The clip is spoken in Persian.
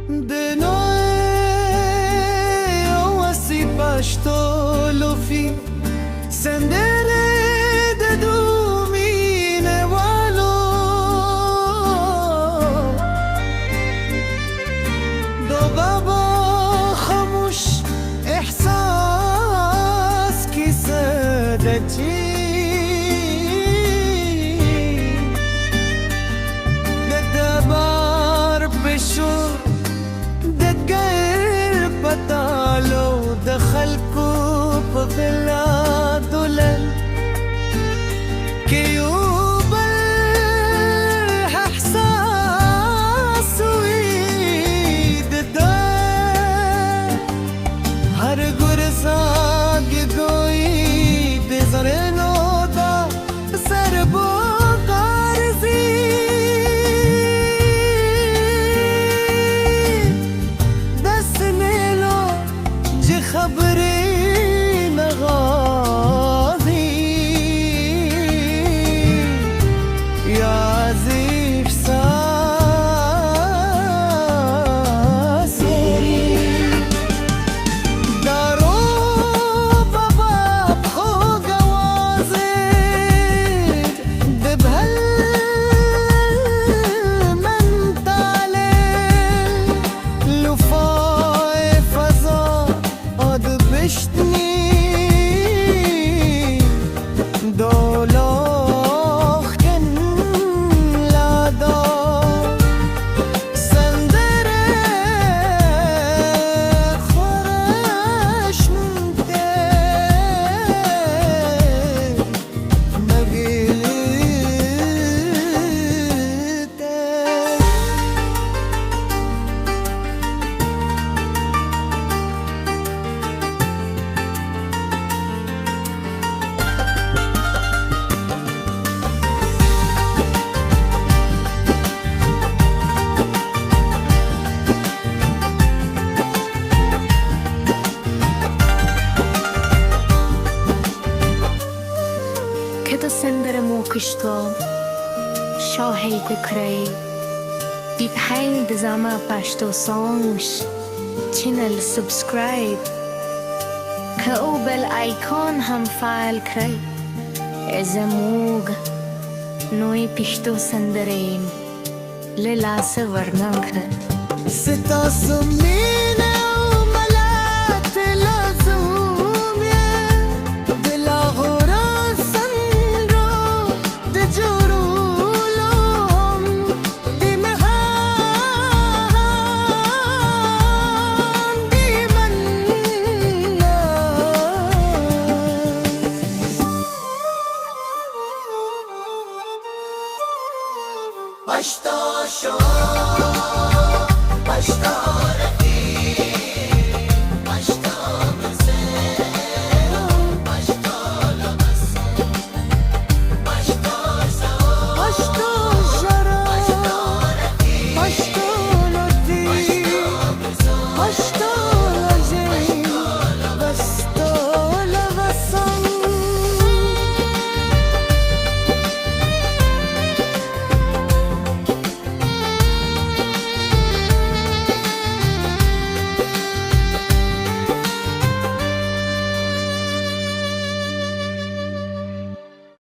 De noi o así pasto lo fi sendere de dumine walo do baba khamush ihsas ki sadati دخلكو بلا دولل كيوب احساس ويد دا هر گرزا گوی بزرنو دا سربو قارزی دست نیلو جه خبری نغاضی یا زیف ساسی دارو بابا بخو گوازید دبهل من تالل لفای فضا آد بشتنی دولوخ کن لادا سندره خورشنده نگیته Kada sendere mokishto shahi dikrai deep hang dizama pashto songs channel subscribe ka bell icon ham faal krai ezamug noi pishto sendere lela se varnan krai ستا سمینه و ملات لازومیه دلا غراسن رو ده جرولم دی مهان دی من باشتا شو باشتا